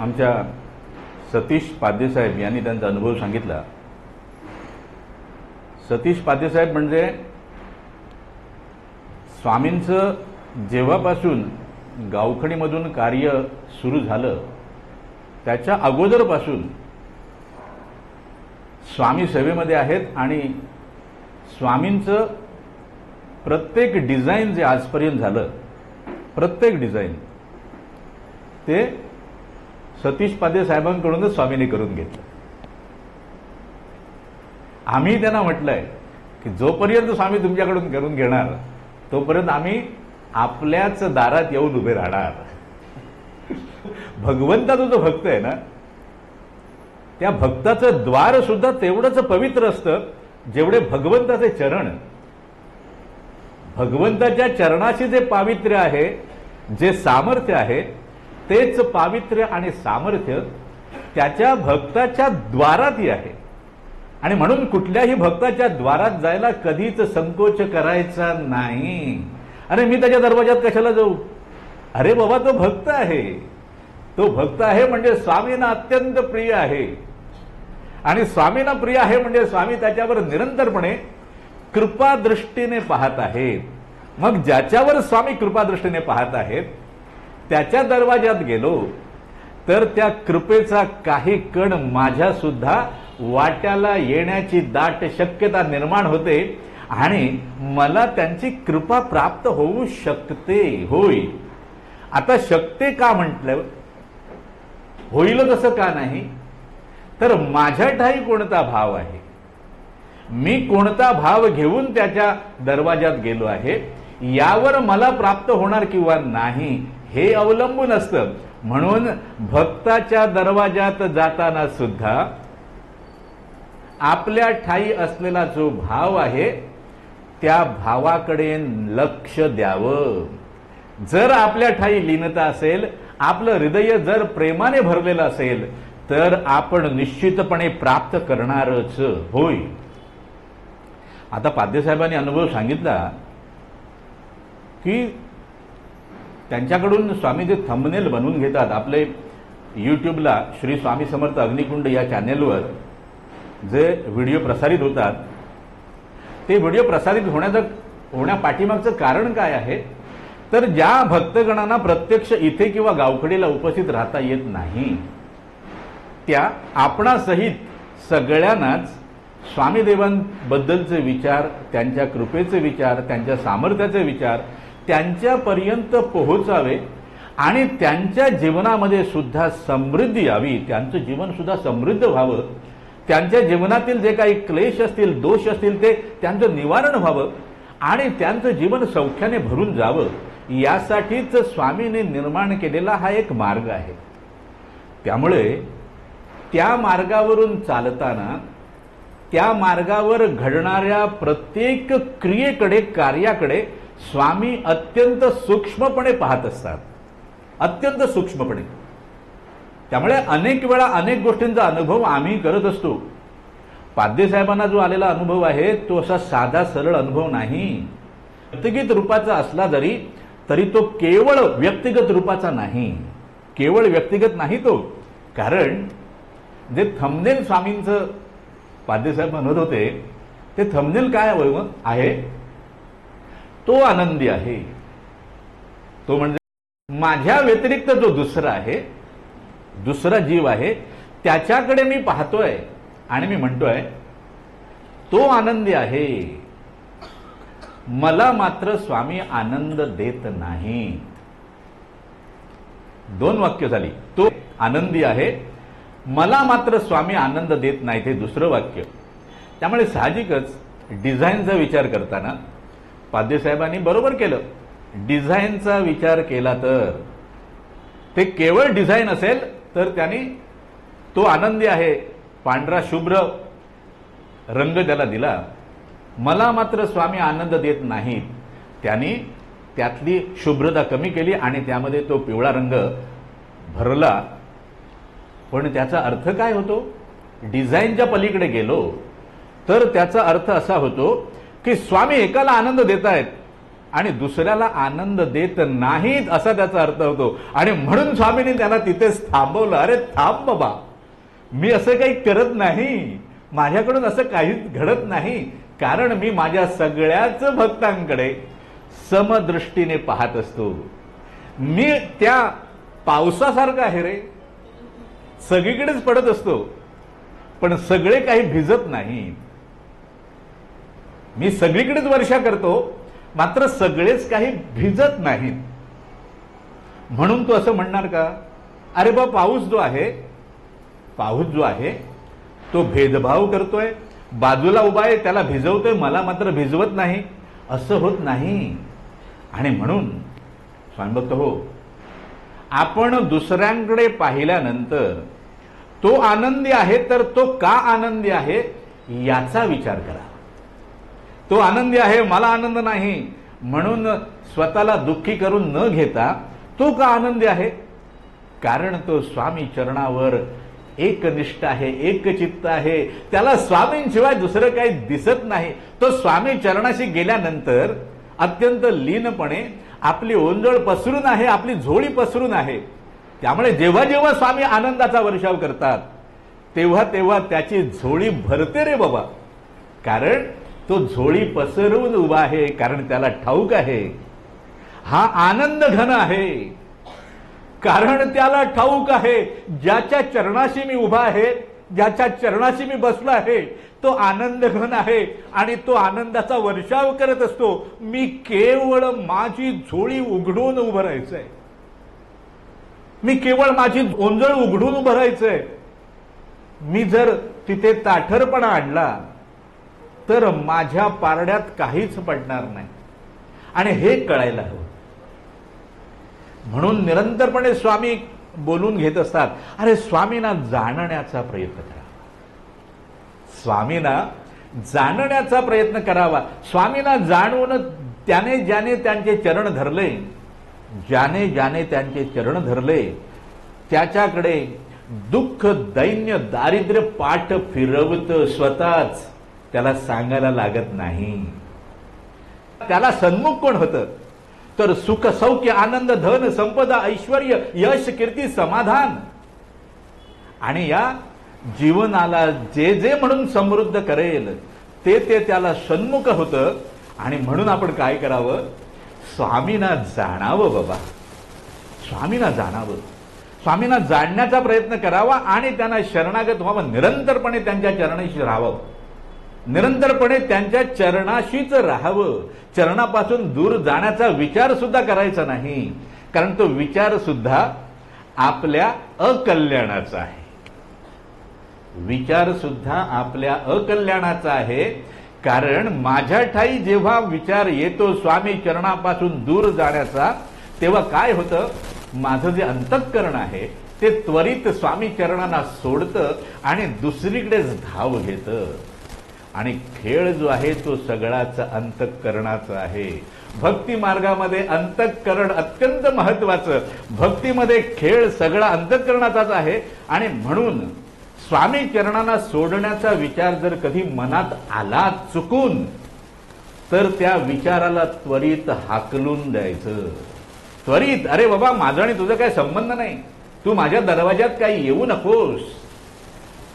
आमच्या सतीश पाध्यसाहेब यांनी त्यांचा अनुभव सांगितला. सतीश पाध्यसाहेब म्हणजे स्वामींचं जेव्हापासून गावखडीमधून कार्य सुरू झालं त्याच्या अगोदरपासून स्वामी सेवेमध्ये आहेत आणि स्वामींचं प्रत्येक डिझाईन जे आजपर्यंत झालं, प्रत्येक डिझाईन ते सतीश पाध्ये साहेबांकडूनच स्वामींनी करून घेतलं. आम्ही त्यांना म्हटलंय की जोपर्यंत स्वामी तुमच्याकडून करून घेणार तोपर्यंत आम्ही आपल्याच दारात येऊन उभे राहणार. भगवंताचा जो भक्त आहे ना, त्या भक्ताचं द्वार सुद्धा तेवढंच पवित्र असतं जेवढे भगवंताचे चरण. भगवंताच्या चरणाशी जे पावित्र्य आहे, जे सामर्थ्य आहे, तेच पावित्र्य आणि सामर्थ्य त्याच्या भक्ताच्या द्वारातही आहे. आणि म्हणून कुठल्याही भक्ताच्या द्वारात जायला कधीच संकोच करायचा नाही. अरे मी त्याच्या दरवाजात कशाला जाऊ? अरे बाबा, तो भक्त आहे. तो भक्त आहे म्हणजे स्वामींना अत्यंत प्रिय आहे. आणि स्वामींना प्रिय आहे म्हणजे स्वामी त्याच्यावर निरंतरपणे कृपादृष्टीने पाहत आहेत. मग ज्याच्यावर स्वामी कृपादृष्टीने पाहत आहेत त्याच्या दरवाजात गेलो तर त्या कृपेचा काही कण माझ्या सुद्धा वाट्याला येण्याची दाट शक्यता निर्माण होते आणि मला त्यांची कृपा प्राप्त होऊ शकते. होय, आता शकते का म्हटलं, होईल तसं का नाही, तर माझ्या ठाई कोणता भाव आहे, मी कोणता भाव घेऊन त्याच्या दरवाजात गेलो आहे यावर मला प्राप्त होणार किंवा नाही हे अवलंबून असतं. म्हणून भक्ताच्या दरवाजात जाताना सुद्धा आपल्या ठाई असलेला जो भाव आहे त्या भावाकडे लक्ष द्यावं. जर आपल्या ठाई लीनता असेल, आपलं हृदय जर प्रेमाने भरलेलं असेल तर आपण निश्चितपणे प्राप्त करणारच. होय, आता पाध्यसाहेबांनी अनुभव सांगितला की त्यांच्याकडून स्वामी जे थंबनेल बनवून घेतात, आपले यूट्यूबला श्री स्वामी समर्थ अग्निकुंड या चॅनेलवर जे व्हिडिओ प्रसारित होतात, ते व्हिडिओ प्रसारित होण्यापाठीमागचं कारण काय आहे, तर ज्या भक्तगणांना प्रत्यक्ष इथे किंवा गावखडीला उपस्थित राहता येत नाही त्या आपणासहित सगळ्यांनाच स्वामीदेवांबद्दलचे विचार, त्यांच्या कृपेचे विचार, त्यांच्या सामर्थ्याचे विचार त्यांच्यापर्यंत पोहोचावे आणि त्यांच्या जीवनामध्ये सुद्धा समृद्धी यावी, त्यांचं जीवन सुद्धा समृद्ध व्हावं, त्यांच्या जीवनातील जे काही क्लेश असतील, दोष असतील ते त्यांचं निवारण व्हावं आणि त्यांचं जीवन सौख्याने भरून जावं, यासाठीच स्वामीने निर्माण केलेला हा एक मार्ग आहे. त्यामुळे त्या मार्गावरून चालताना त्या मार्गावर घडणाऱ्या प्रत्येक क्रियेकडे, कार्याकडे स्वामी अत्यंत सूक्ष्मपणे पाहत असतात, अत्यंत सूक्ष्मपणे. त्यामुळे अनेक वेळा अनेक गोष्टींचा अनुभव आम्ही करत असतो. पाध्यसाहेबांना जो आलेला अनुभव आहे तो असा साधा सरळ अनुभव नाही. व्यक्तिगत रूपाचा असला तरी तो केवळ व्यक्तिगत रूपाचा नाही, केवळ व्यक्तिगत नाही तो. कारण जे थंबनेल स्वामींचं पाध्यसाहेब म्हणत होते ते थंबनेल काय आहे, तो आनंदी आहे. तो म्हणजे माझ्या व्यतिरिक्त जो दुसरा आहे, दुसरा जीव आहे, त्याच्याकडे मी पाहतोय आणि मी म्हणतोय तो आनंदी आहे, मला मात्र स्वामी आनंद देत नाही. दोन वाक्य झाली. तो आनंदी आहे, मला मात्र स्वामी आनंद देत नाही, ते दुसरं वाक्य. त्यामुळे साहजिकच डिझाईनचा विचार करताना पाध्यसाहेबांनी बरोबर केलं. डिझाईनचा विचार केला तर ते केवळ डिझाईन असेल तर त्यांनी तो आनंदी आहे पांढरा शुभ्र रंग त्याला दिला, मला मात्र स्वामी आनंद देत नाहीत, त्यांनी त्यातली शुभ्रता कमी केली आणि त्यामध्ये तो पिवळा रंग भरला. पण त्याचा अर्थ काय होतो? डिझाईनच्या पलीकडे गेलो तर त्याचा अर्थ असा होतो की स्वामी एकाला आनंद देत आहेत आणि दुसऱ्याला आनंद देत नाहीत असा त्याचा अर्थ होतो. आणि म्हणून स्वामींनी त्यांना तिथेच थांबवलं. अरे थांब बाबा, मी असं काही करत नाही, माझ्याकडून असं काहीच घडत नाही, कारण मी माझ्या सगळ्याच भक्तांकडे समदृष्टीने पाहत असतो. मी त्या पावसासारखा आहे रे, सगळीकडेच पडत असतो, पण सगळे काही भिजत नाही. मी सगळीकडेच वर्षा करतो, मात्र सगळेच काही भिजत नाहीत. म्हणून तू असं म्हणणार का, अरे बा पाऊस जो आहे तो भेदभाव करतोय, बाजूला उभा आहे त्याला भिजवतोय, मला मात्र भिजवत नाही, असं होत नाही. आणि म्हणून स्वामी भक्त हो, आपण दुसऱ्यांकडे पाहिल्यानंतर तो आनंदी आहे तर तो का आनंदी आहे याचा विचार करा. तो आनंदी आहे, मला आनंद नाही म्हणून स्वतःला दुःखी करून न घेता तो का आनंदी आहे, कारण तो स्वामी चरणावर एकनिष्ठ आहे, एकचित्त आहे, त्याला स्वामींशिवाय दुसरं काही दिसत नाही. तो स्वामी चरणाशी गेल्यानंतर अत्यंत लीनपणे आपली ओंजळ पसरून आहे, आपली झोळी पसरून आहे. त्यामुळे जेव्हा जेव्हा स्वामी आनंदाचा वर्षाव करतात तेव्हा तेव्हा त्याची झोळी भरते रे बाबा, कारण तो झोळी पसरवून उभा आहे, कारण त्याला ठाऊक आहे हा आनंद घन आहे, कारण त्याला ठाऊक आहे ज्याच्या चरणाशी मी उभा आहे, ज्याच्या चरणाशी मी बसलो आहे तो आनंद घन आहे आणि तो आनंदाचा वर्षाव करत असतो. मी केवळ माझी झोळी उघडून उभं राहायचंय, मी केवळ माझी ओंजळ उघडून उभं राहायचंय. मी जर तिथे ताठरपणा आणला तर माझ्या पारड्यात काहीच पडणार नाही, आणि हे कळायला हवं. म्हणून निरंतरपणे स्वामी बोलून घेत असतात, अरे स्वामींना जाणण्याचा प्रयत्न करा, स्वामींना जाणण्याचा प्रयत्न करावा. स्वामींना जाणून त्याने ज्याने त्यांचे चरण धरले, ज्याने ज्याने त्यांचे चरण धरले त्याच्याकडे दुःख, दैन्य, दारिद्र्य पाठ फिरवत स्वतःच, त्याला सांगायला लागत नाही. त्याला सन्मुख कोण होतं तर सुख, सौख्य, आनंद, धन, संपदा, ऐश्वर, यश, कीर्ती, समाधान, आणि या जीवनाला जे जे म्हणून समृद्ध करेल ते ते त्याला सन्मुख होतं. आणि म्हणून आपण काय करावं, स्वामींना जाणावं बाबा, स्वामींना जाणावं, स्वामींना जाणण्याचा प्रयत्न करावा आणि त्यांना शरणागत व्हावं. निरंतरपणे त्यांच्या चरणाशी राहावं, निरंतरपणे त्यांच्या चरणाशीच राहावं. चरणापासून दूर जाण्याचा विचार सुद्धा करायचा नाही, कारण तो विचार सुद्धा आपल्या अकल्याणाचा आहे. विचार सुद्धा आपल्या अकल्याणाचा आहे, कारण माझ्या ठाई जेव्हा विचार येतो स्वामी चरणापासून दूर जाण्याचा, तेव्हा काय होतं, माझं जे अंतःकरण आहे ते त्वरित स्वामी चरणांना सोडतं आणि दुसरीकडेच धाव घेतं. आणि खेळ जो आहे तो सगळाच अंतःकरणाचा आहे. भक्ती मार्गामध्ये अंतःकरण अत्यंत महत्वाचं, भक्तीमध्ये खेळ सगळा अंतःकरणाचाच आहे. आणि म्हणून स्वामी चरणांना सोडण्याचा विचार जर कधी मनात आला चुकून, तर त्या विचाराला त्वरित हाकलून द्यायचं. त्वरित, अरे बाबा माझा आणि तुझा काही संबंध नाही, तू माझ्या दरवाजात काही येऊ नकोस,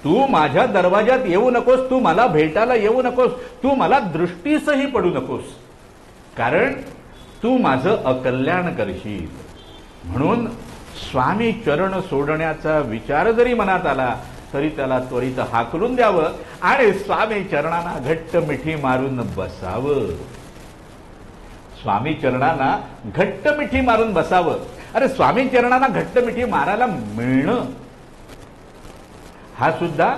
तू माझ्या दरवाजात येऊ नकोस, तू मला भेटायला येऊ नकोस, तू मला दृष्टीसही पडू नकोस, कारण तू माझं अकल्याण करशील. म्हणून स्वामी चरण सोडण्याचा विचार जरी मनात आला तरी त्याला त्वरित हाकलून द्यावं आणि स्वामी चरणांना घट्ट मिठी मारून बसावं. स्वामी चरणांना घट्ट मिठी मारून बसावं. अरे स्वामी चरणांना घट्ट मिठी मारायला मिळणं हा सुद्धा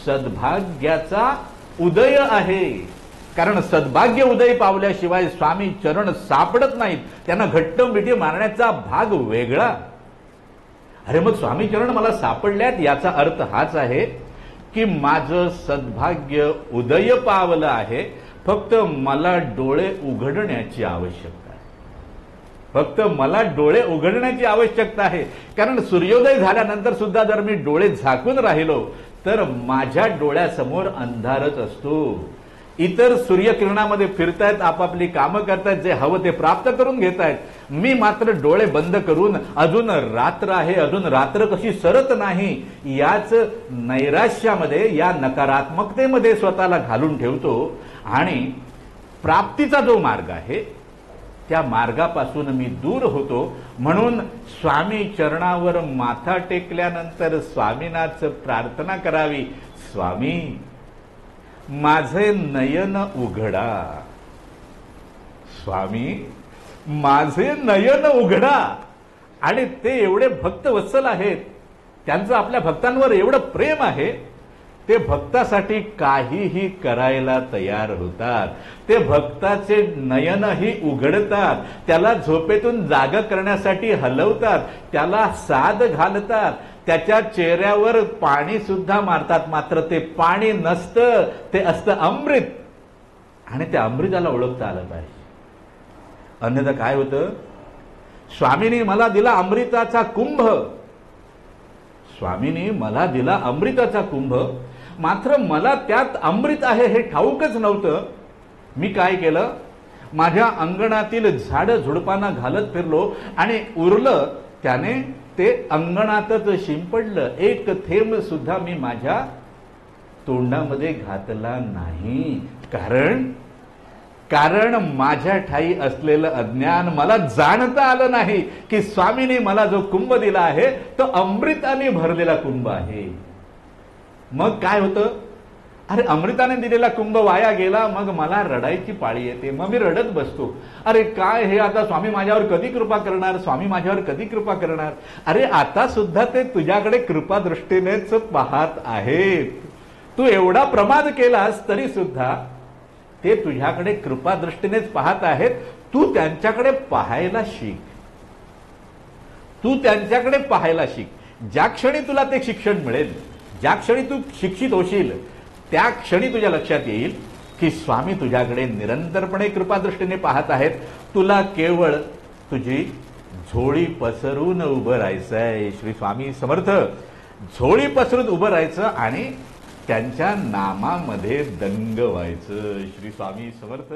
सद्भाग्याचा उदय आहे, कारण सद्भाग्य उदय पावल्याशिवाय स्वामी चरण सापडत नाहीत, त्यांना घट्ट मिठी मारण्याचा भाग वेगळा. अरे मग स्वामी चरण मला सापडल्यात याचा अर्थ हाच आहे की माझं सद्भाग्य उदय पावलं आहे, फक्त मला डोळे उघडण्याची आवश्यकता आहे, फक्त मला डोळे उघडण्याची आवश्यकता आहे. कारण सूर्योदय झाल्यानंतर सुद्धा जर मी डोळे झाकून राहिलो तर माझ्या डोळ्यासमोर अंधारच असतो. इतर सूर्यकिरणामध्ये फिरतायत, आपापली कामं करतायत, जे हवं ते प्राप्त करून घेतायत. मी मात्र डोळे बंद करून अजून रात्र आहे, अजून रात्र कशी सरत नाही, याच नैराश्यामध्ये, या नकारात्मकतेमध्ये स्वतःला घालून ठेवतो. आणि प्राप्तीचा जो मार्ग आहे त्या मार्गापासून मी दूर होतो. म्हणून स्वामी चरणावर माथा टेकल्यानंतर स्वामींनाच प्रार्थना करावी, स्वामी माझे नयन उघडा, स्वामी माझे नयन उघडा. आणि ते एवढे भक्तवत्सल आहेत, त्यांचं आपल्या भक्तांवर एवढं प्रेम आहे, ते भक्तासाठी काहीही करायला तयार होतात. ते भक्ताचे नयनही उघडतात, त्याला झोपेतून जागा करण्यासाठी हलवतात, त्याला साद घालतात, त्याच्या चेहऱ्यावर पाणी सुद्धा मारतात. मात्र ते पाणी नसतं, ते असतं अमृत. आणि त्या अमृताला ओळखता आलं पाहिजे. अन्यथा काय होतं, स्वामींनी मला दिला अमृताचा कुंभ, स्वामींनी मला दिला अमृताचा कुंभ, मात्र मला त्यात अमृत आहे हे ठाऊकच नव्हतं. मी काय केलं, माझ्या अंगणातील झाडं झुडपांना घालत फिरलो आणि उरलं त्याने ते अंगणातच शिंपडलं. एक थेंब सुद्धा मी माझ्या तोंडामध्ये घातला नाही. कारण माझ्या ठाई असलेलं अज्ञान, मला जाणता आलं नाही की स्वामींनी मला जो कुंभ दिला आहे तो अमृताने भरलेला कुंभ आहे. मग काय होतं, अरे अमृताने दिलेला कुंभ वाया गेला, मग मला रडायची पाळी येते. मग मी रडत बसतो, अरे काय हे, आता स्वामी माझ्यावर कधी कृपा करणार, स्वामी माझ्यावर कधी कृपा करणार. अरे आता सुद्धा ते तुझ्याकडे कृपा दृष्टीनेच पाहत आहेत. तू एवढा प्रमाद केलास तरी सुद्धा ते तुझ्याकडे कृपा दृष्टीनेच पाहत आहेत. तू त्यांच्याकडे पाहायला शिक, तू त्यांच्याकडे पाहायला शिक. ज्या क्षणी तुला ते शिक्षण मिळेल, ज्या क्षणी तू शिक्षित होशील, त्या क्षणी तुझ्या लक्षात येईल की स्वामी तुझ्याकडे निरंतरपणे कृपादृष्टीने पाहत आहेत. तुला केवळ तुझी झोळी पसरून उभं राहायचंय. श्री स्वामी समर्थ. झोळी पसरून उभं राहायचं आणि त्यांच्या नामामध्ये दंग व्हायचं. श्री स्वामी समर्थ.